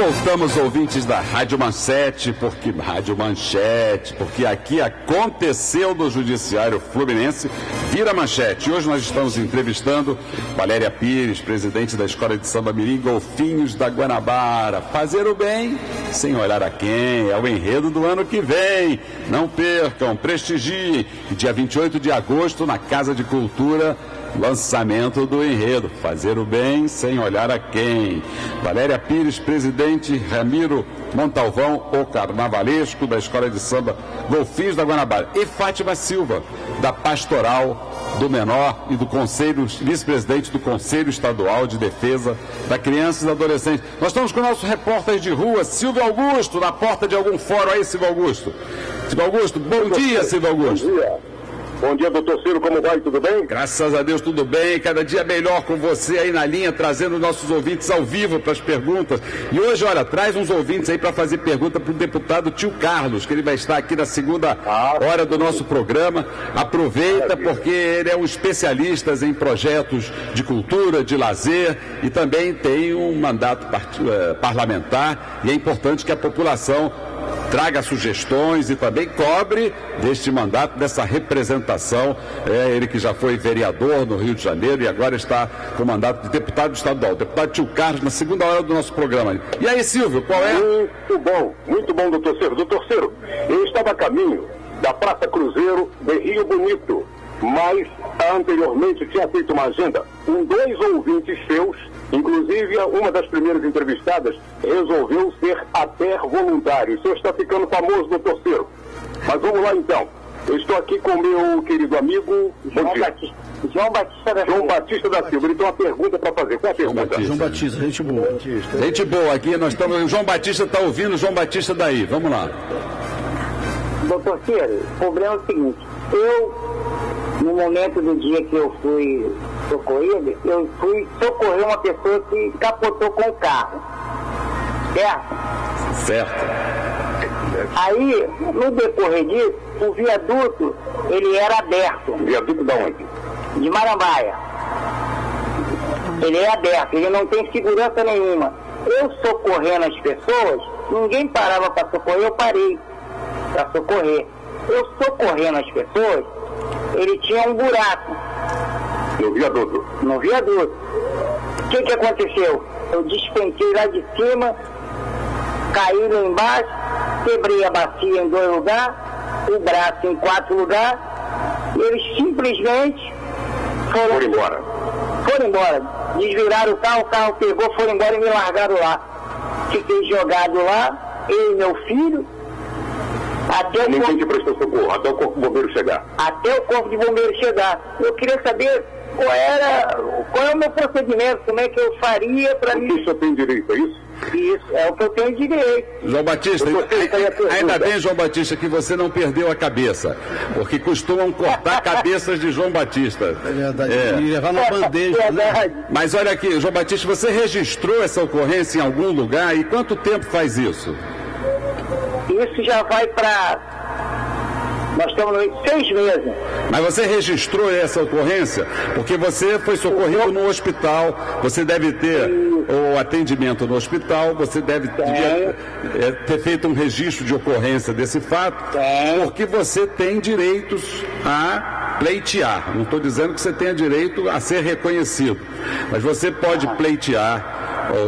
voltamos, ouvintes da Rádio Manchete, porque aqui aconteceu no Judiciário Fluminense, vira manchete. Hoje nós estamos entrevistando Valéria Pires, presidente da Escola de Samba Mirim Golfinhos da Guanabara. Fazer o bem sem olhar a quem, é o enredo do ano que vem. Não percam, prestigiem. E dia 28 de agosto, na Casa de Cultura, lançamento do enredo, fazer o bem sem olhar a quem. Valéria Pires, presidente, Ramiro Montalvão, o carnavalesco da Escola de Samba Golfinhos da Guanabara, e Fátima Silva, da Pastoral do Menor e do Conselho, vice-presidente do Conselho Estadual de Defesa da Criança e do Adolescente. Nós estamos com o nosso repórter de rua, Silvio Augusto, na porta de algum fórum aí, Silvio Augusto. Silvio Augusto, bom dia, Silvio Augusto. Bom dia. Bom dia, doutor Ciro, como vai? Tudo bem? Graças a Deus, tudo bem. Cada dia melhor com você aí na linha, trazendo nossos ouvintes ao vivo para as perguntas. E hoje, olha, traz uns ouvintes aí para fazer pergunta para o deputado Tio Carlos, que ele vai estar aqui na segunda hora do nosso programa. Aproveita, porque ele é um especialista em projetos de cultura, de lazer, e também tem um mandato parlamentar, e é importante que a população traga sugestões e também cobre deste mandato, dessa representação. Ele que já foi vereador no Rio de Janeiro e agora está com o mandato de deputado estadual. Deputado Tio Carlos, na segunda hora do nosso programa. E aí, Silvio, qual é? Muito bom, doutor Ciro. Doutor Ciro, eu estava a caminho da Praça Cruzeiro de Rio Bonito, mas anteriormente tinha feito uma agenda com dois ouvintes seus. Inclusive, uma das primeiras entrevistadas resolveu ser até voluntário. O senhor está ficando famoso, doutor Ciro. Mas vamos lá, então. Eu estou aqui com o meu querido amigo João Batista da Silva. Ele tem uma pergunta para fazer. Qual é a pergunta? João Batista, gente boa. Gente boa, aqui nós estamos... O João Batista está ouvindo, o João Batista daí. Vamos lá. Doutor Ciro, o problema é o seguinte. No momento do dia que eu fui socorrido, eu fui socorrer uma pessoa que capotou com o carro. Certo? Certo. Aí, no decorrer disso, o viaduto, ele era aberto. Viaduto da onde? De Marambaia. Ele é aberto, ele não tem segurança nenhuma. Eu socorrendo as pessoas, ninguém parava para socorrer, eu parei para socorrer. Eu socorrendo as pessoas, ele tinha um buraco. No viaduto? No viaduto. O que aconteceu? Eu despenquei lá de cima, caí lá embaixo, quebrei a bacia em 2 lugares, o braço em 4 lugares, e eles simplesmente foram embora. Foram embora. Desviraram o carro pegou, foram embora e me largaram lá. Fiquei jogado lá, eu e meu filho. Ninguém te prestou socorro, até o corpo de bombeiro chegar. Até o corpo de bombeiro chegar. Eu queria saber qual é o meu procedimento, como é que eu faria para mim. O senhor tem direito a isso? Isso, é o que eu tenho direito. João Batista, ainda bem, João Batista, que você não perdeu a cabeça, porque costumam cortar cabeças de João Batista. É verdade, e levar na bandeja, né? Mas olha aqui, João Batista, você registrou essa ocorrência em algum lugar e quanto tempo faz isso? Isso já vai para... Nós estamos nos 6 meses. Mas você registrou essa ocorrência? Porque você foi socorrido no hospital, você deve ter o atendimento no hospital, você deve ter feito um registro de ocorrência desse fato, porque você tem direitos a pleitear. Não estou dizendo que você tenha direito a ser reconhecido, mas você pode pleitear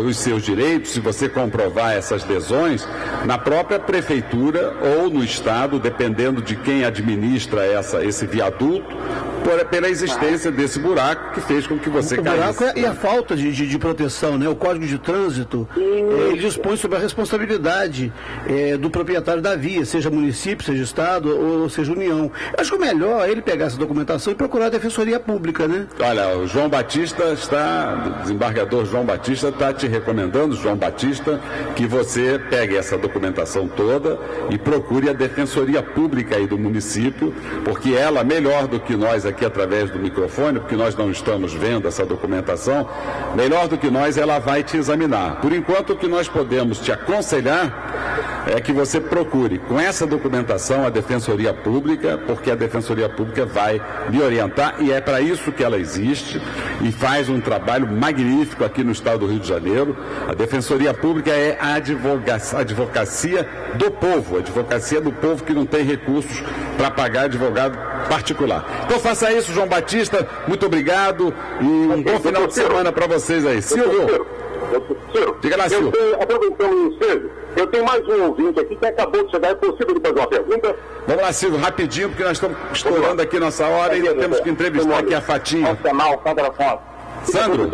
os seus direitos, se você comprovar essas lesões, na própria prefeitura ou no estado, dependendo de quem administra esse viaduto, pela existência desse buraco que fez com que você caísse. O buraco e a falta de proteção, né? O Código de Trânsito, ele dispõe sobre a responsabilidade do proprietário da via, seja município, seja estado ou seja União. Acho que o melhor é ele pegar essa documentação e procurar a Defensoria Pública, né? Olha, o João Batista o desembargador João Batista está te recomendando, João Batista, que você pegue essa documentação toda e procure a Defensoria Pública aí do município, porque ela, melhor do que nós aqui através do microfone, porque nós não estamos vendo essa documentação, melhor do que nós, ela vai te examinar. Por enquanto, o que nós podemos te aconselhar é que você procure com essa documentação a Defensoria Pública, porque a Defensoria Pública vai lhe orientar e é para isso que ela existe e faz um trabalho magnífico aqui no estado do Rio de Janeiro. A Defensoria Pública é a advocacia do povo que não tem recursos para pagar advogado particular. Então faça isso, João Batista, muito obrigado e um bom final de semana para vocês aí. Silvio, diga lá, Silvio. Aproveitando o ensejo, eu tenho mais um ouvinte aqui que acabou de chegar. É possível fazer uma pergunta? Vamos lá, Silvio, rapidinho, porque nós estamos estourando aqui nossa hora e temos que entrevistar aqui a Fatinha. Sandro,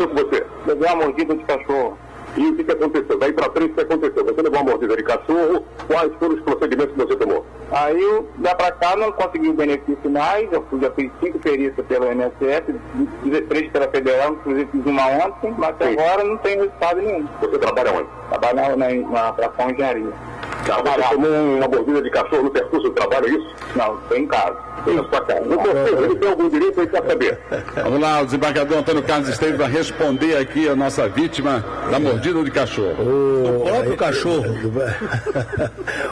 levou uma mordida de cachorro. E o que aconteceu? Daí pra frente, o que aconteceu? Você levou uma mordida de cachorro, quais foram os procedimentos que você tomou? Aí, lá pra cá, não consegui o benefício mais, eu já fiz 5 perícias pelo INSS, 13 pela Federal, inclusive fiz uma ontem, mas até agora não tem resultado nenhum. Você trabalha onde? Trabalho na Pração Engenharia. Você tomou uma mordida de cachorro no percurso do trabalho, é isso? Não, tem em casa. Ele tem algum direito, ele quer saber. Vamos lá, o desembargador Antônio Carlos Esteves vai responder aqui a nossa vítima da mordida de cachorro. O próprio cachorro.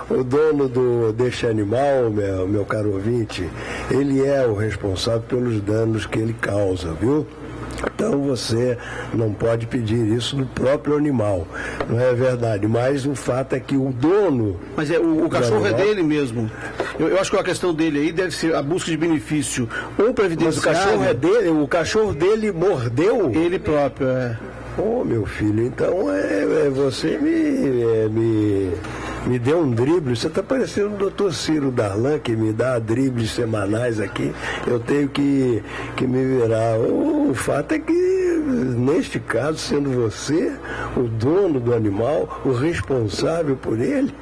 O dono deste animal, meu caro ouvinte, ele é o responsável pelos danos que ele causa, viu? Então você não pode pedir isso do próprio animal, não é verdade, mas o fato é que o dono... Mas o cachorro animal, é dele mesmo. Eu acho que a questão dele aí deve ser a busca de benefício ou previdenciário. Mas o cachorro é dele, o cachorro dele mordeu? Ele próprio, Oh, meu filho, então você me deu um drible. Você está parecendo o doutor Ciro Darlan, que me dá dribles semanais aqui. Eu tenho que me virar. O fato é que, neste caso, sendo você o dono do animal, o responsável por ele,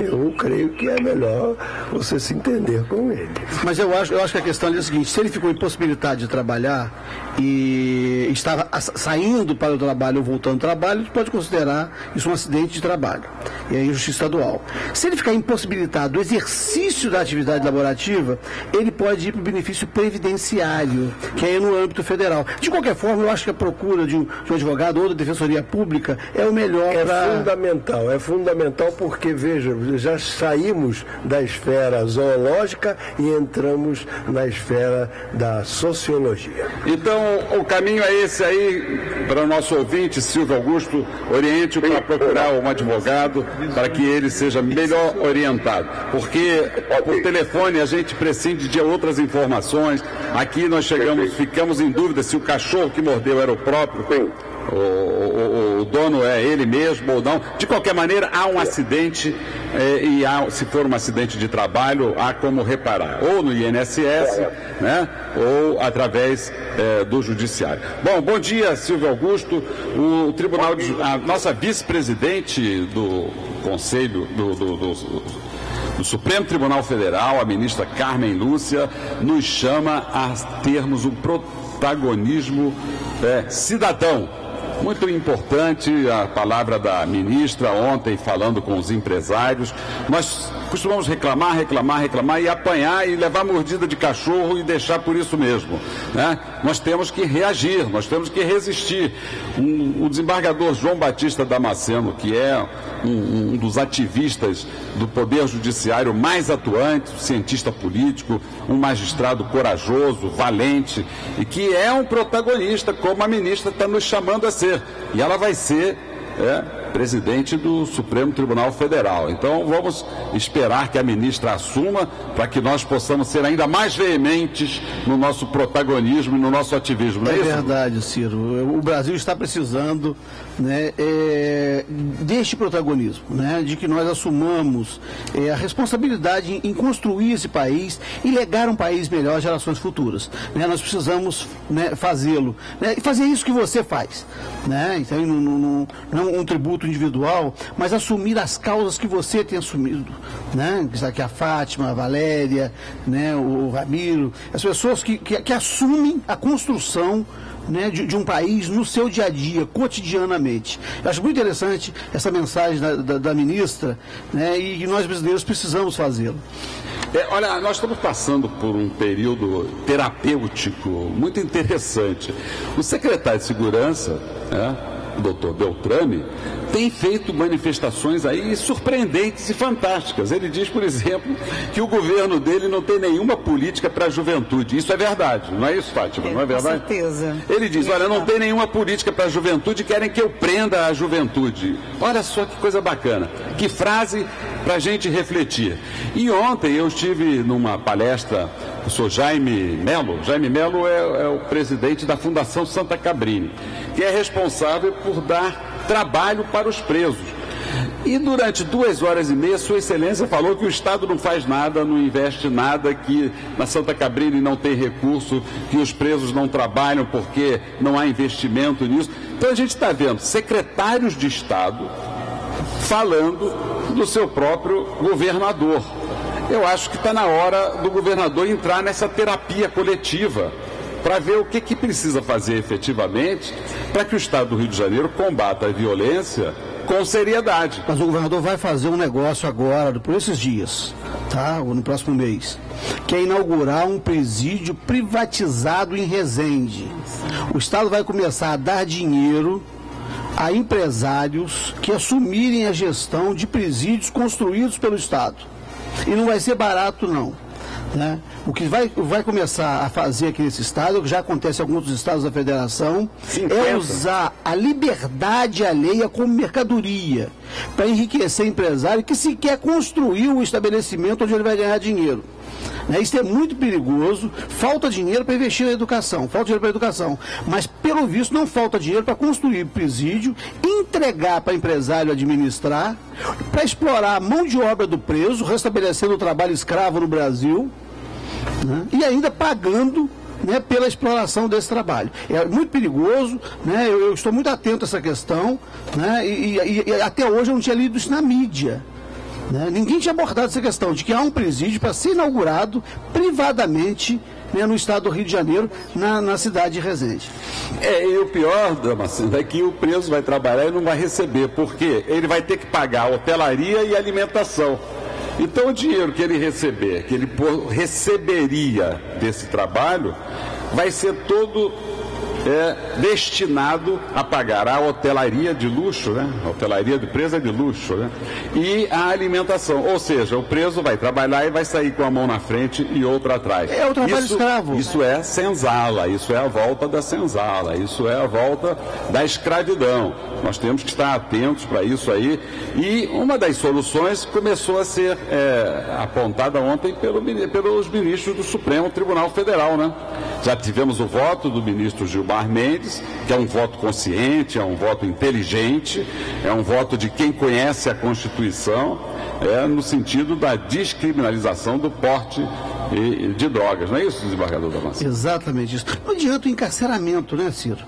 eu creio que é melhor você se entender com ele. Mas eu acho que a questão é a seguinte: se ele ficou impossibilitado de trabalhar e estava saindo para o trabalho ou voltando ao trabalho, a gente pode considerar isso um acidente de trabalho. E aí, justiça estadual. Se ele ficar impossibilitado do exercício da atividade laborativa, ele pode ir para o benefício previdenciário, que é no âmbito federal. De qualquer forma, eu acho que a procura de um advogado ou da Defensoria Pública é o melhor É fundamental porque, veja, já saímos da esfera zoológica e entramos na esfera da sociologia. Então, o caminho é esse aí, para o nosso ouvinte, Silvio Augusto, oriente-o para procurar um advogado, para que ele seja melhor orientado. Porque por telefone a gente prescinde de outras informações. Aqui nós ficamos em dúvida se o cachorro que mordeu era o próprio, o dono é ele mesmo ou não. De qualquer maneira, há um acidente se for um acidente de trabalho, há como reparar, ou no INSS, né, ou através do Judiciário. Bom dia, Silvio Augusto. O Tribunal a nossa vice-presidente do Conselho do Supremo Tribunal Federal, a ministra Carmen Lúcia, nos chama a termos um protagonismo cidadão. Muito importante a palavra da ministra ontem falando com os empresários. Nós costumamos reclamar e apanhar e levar mordida de cachorro e deixar por isso mesmo, né? Nós temos que reagir, nós temos que resistir. O desembargador João Batista Damasceno, que é um dos ativistas do Poder Judiciário mais atuante, cientista político, um magistrado corajoso, valente, e que é um protagonista, como a ministra está nos chamando a ser. E ela vai ser presidente do Supremo Tribunal Federal. Então vamos esperar que a ministra assuma para que nós possamos ser ainda mais veementes no nosso protagonismo e no nosso ativismo. Não é isso? Verdade, Ciro. O Brasil está precisando, né, deste protagonismo, né, de que nós assumamos a responsabilidade em construir esse país e legar um país melhor às gerações futuras. Né? Nós precisamos, né, fazê-lo. Né, e fazer isso que você faz. Né? Então, não é um tributo individual, mas assumir as causas que você tem assumido, né? Aqui a Fátima, a Valéria, né? O Ramiro, as pessoas que assumem a construção, né, de um país no seu dia a dia, cotidianamente. Eu acho muito interessante essa mensagem da ministra, né, e nós brasileiros precisamos fazê-lo. Olha, nós estamos passando por um período terapêutico muito interessante. O secretário de Segurança, doutor Beltrame, tem feito manifestações aí surpreendentes e fantásticas. Ele diz, por exemplo, que o governo dele não tem nenhuma política para a juventude. Isso é verdade, não é isso, Fátima? Não é verdade? Com certeza. Ele diz, olha, não tem nenhuma política para a juventude, querem que eu prenda a juventude. Olha só que coisa bacana. Que frase para a gente refletir. E ontem eu estive numa palestra, eu sou Jaime Melo. Jaime Melo é o presidente da Fundação Santa Cabrini, que é responsável por dar trabalho para os presos. E durante 2 horas e meia, Sua Excelência falou que o Estado não faz nada, não investe nada, que na Santa Cabrini não tem recurso, que os presos não trabalham porque não há investimento nisso. Então a gente está vendo secretários de Estado falando do seu próprio governador. Eu acho que está na hora do governador entrar nessa terapia coletiva para ver o que precisa fazer efetivamente para que o Estado do Rio de Janeiro combata a violência com seriedade. Mas o governador vai fazer um negócio agora, por esses dias, tá? Ou no próximo mês, que é inaugurar um presídio privatizado em Resende. O Estado vai começar a dar dinheiro a empresários que assumirem a gestão de presídios construídos pelo Estado. E não vai ser barato, não. Né? O que vai começar a fazer aqui nesse estado, o que já acontece em alguns dos estados da federação, é usar a liberdade alheia como mercadoria para enriquecer empresário que sequer construiu o estabelecimento onde ele vai ganhar dinheiro. Isso é muito perigoso. Falta dinheiro para investir na educação, falta dinheiro para a educação, mas pelo visto não falta dinheiro para construir presídio, entregar para empresário administrar, para explorar a mão de obra do preso, restabelecendo o trabalho escravo no Brasil, né? E ainda pagando, né, pela exploração desse trabalho. É muito perigoso, né? Eu estou muito atento a essa questão, né? E até hoje eu não tinha lido isso na mídia. Ninguém tinha abordado essa questão de que há um presídio para ser inaugurado privadamente, né, no estado do Rio de Janeiro, na cidade de Resende. E o pior, Damasceno, é que o preso vai trabalhar e não vai receber, porque ele vai ter que pagar hotelaria e alimentação. Então o dinheiro que ele receber, que ele receberia desse trabalho, vai ser todo destinado a pagar a hotelaria de luxo, né? A hotelaria de preso é de luxo, né? E a alimentação. Ou seja, o preso vai trabalhar e vai sair com a mão na frente e outra atrás. É o trabalho escravo. Isso é senzala, isso é a volta da senzala, isso é a volta da escravidão. Nós temos que estar atentos para isso aí. E uma das soluções começou a ser apontada ontem pelos ministros do Supremo Tribunal Federal, né? Já tivemos o voto do ministro Gilmar Mendes, que é um voto consciente, é um voto inteligente, é um voto de quem conhece a Constituição, no sentido da descriminalização do porte de drogas, não é isso, desembargador Damasceno? Exatamente isso. Não adianta o encarceramento, né, Ciro?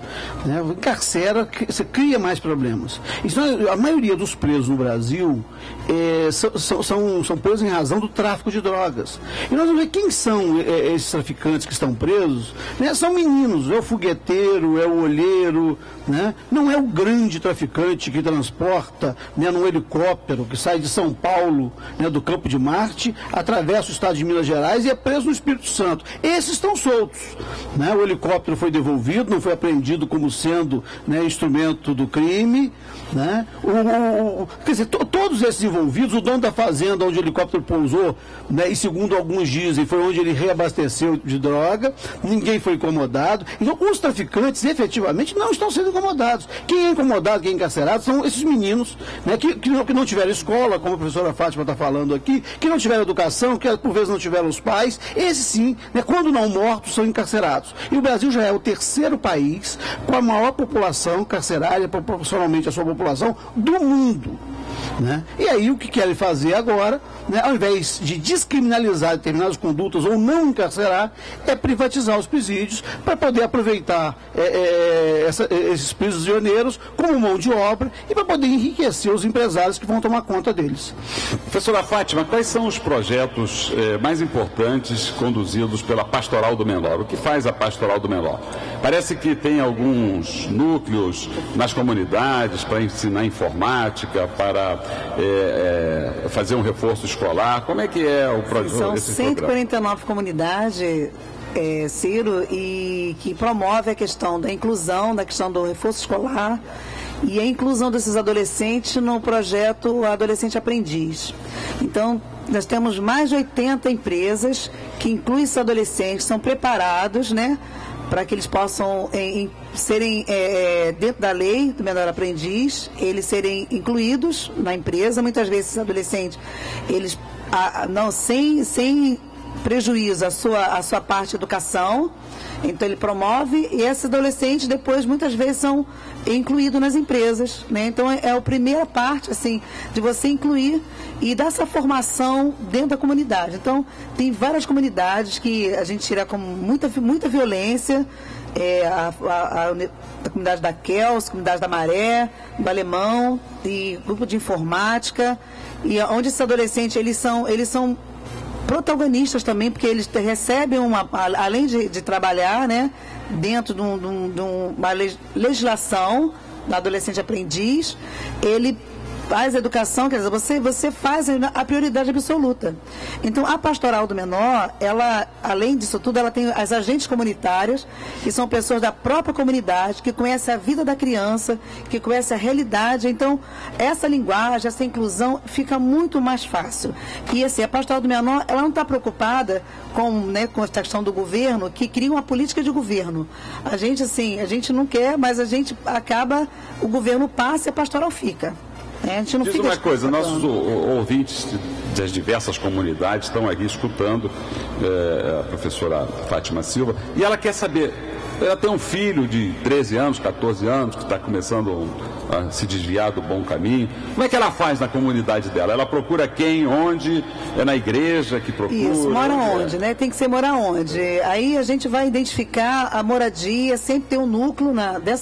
Encarcera, você cria mais problemas. A maioria dos presos no Brasil são presos em razão do tráfico de drogas. E nós vamos ver quem são esses traficantes que estão presos. São meninos, é o fogueteiro, é o olheiro, né? Não é o grande traficante que transporta, né, num helicóptero que sai de São Paulo, né, do Campo de Marte, atravessa o estado de Minas Gerais e é preso no Espírito Santo. Esses estão soltos, né? O helicóptero foi devolvido, não foi apreendido como sendo, né, instrumento do crime, né? Quer dizer, todos esses envolvidos, o dono da fazenda onde o helicóptero pousou, né, e segundo alguns dizem, foi onde ele reabasteceu de droga, ninguém foi incomodado. Então, os traficantes efetivamente não estão sendo incomodados. Quem é incomodado, quem é encarcerado, são esses meninos, né, que não tiveram escola, como a professora Fátima está falando aqui, que não tiveram educação, que por vezes não tiveram os pais. Esses sim, né, quando não mortos, são encarcerados. E o Brasil já é o terceiro país com a maior população carcerária, proporcionalmente à sua população, do mundo. Né? E aí o que querem fazer agora, né, ao invés de descriminalizar determinadas condutas ou não encarcerar, é privatizar os presídios para poder aproveitar esses prisioneiros como mão de obra e para poder enriquecer os empresários que vão tomar conta deles. Professora Fátima, quais são os projetos mais importantes conduzidos pela Pastoral do Menor? O que faz a Pastoral do Menor? Parece que tem alguns núcleos nas comunidades para ensinar informática, para fazer um reforço escolar. Como é que é o projeto? São 149 comunidades, Ciro, e que promove a questão da inclusão, da questão do reforço escolar. e a inclusão desses adolescentes no projeto Adolescente Aprendiz. Então, nós temos mais de 80 empresas que incluem esses adolescentes, são preparados, né, para que eles possam serem, dentro da lei do menor aprendiz, eles serem incluídos na empresa. Muitas vezes esses adolescentes, eles não, sem prejuízo à sua parte de educação, então ele promove, e esses adolescentes depois muitas vezes são incluídos nas empresas, né? Então é a primeira parte, assim, de você incluir e dar essa formação dentro da comunidade. Então tem várias comunidades que a gente tira com muita violência, a comunidade da Kels, a comunidade da Maré, do Alemão, e grupo de informática, e onde esses adolescentes eles são protagonistas também, porque eles recebem além de trabalhar, né, dentro de uma legislação do adolescente aprendiz, ele faz a educação, quer dizer, você faz a prioridade absoluta. Então, a pastoral do menor, ela, além disso tudo, ela tem as agentes comunitárias, que são pessoas da própria comunidade, que conhecem a vida da criança, que conhecem a realidade. Então, essa linguagem, essa inclusão fica muito mais fácil. E assim, a pastoral do menor, ela não está preocupada com a questão do governo, que cria uma política de governo. A gente não quer, mas a gente acaba, o governo passa e a pastoral fica. A gente não Diz fica uma coisa, nossos ouvintes das diversas comunidades estão aqui escutando a professora Fátima Silva, e ela quer saber, ela tem um filho de 13 anos, 14 anos, que está começando a se desviar do bom caminho. Como é que ela faz na comunidade dela? Ela procura quem, onde? É na igreja que procura? Isso, mora onde, né? Tem que ser morar onde. Aí a gente vai identificar a moradia, sempre tem um núcleo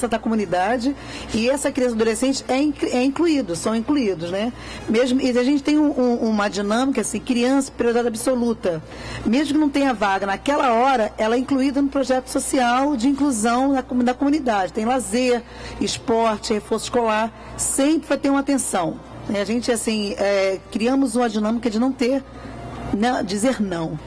da comunidade, e essa criança e adolescente são incluídos, né? Mesmo, e a gente tem uma dinâmica assim, criança, prioridade absoluta. Mesmo que não tenha vaga, naquela hora, ela é incluída no projeto social de inclusão da comunidade. Tem lazer, esporte, reforço escolar, sempre vai ter uma atenção. A gente, assim, criamos uma dinâmica de não dizer não.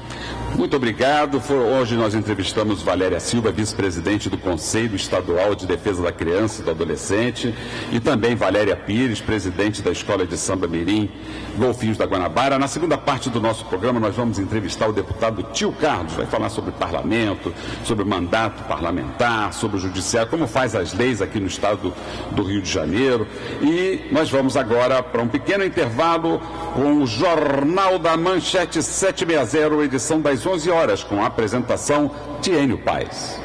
Muito obrigado. Hoje nós entrevistamos Valéria Silva, vice-presidente do Conselho Estadual de Defesa da Criança e do Adolescente, e também Valéria Pires, presidente da Escola de Samba Mirim, Golfinhos da Guanabara. Na segunda parte do nosso programa, nós vamos entrevistar o deputado Tio Carlos, vai falar sobre parlamento, sobre mandato parlamentar, sobre o judiciário, como faz as leis aqui no estado do Rio de Janeiro. E nós vamos agora para um pequeno intervalo com o Jornal da Manchete 760, edição das 11 horas, com a apresentação de Enio Paes.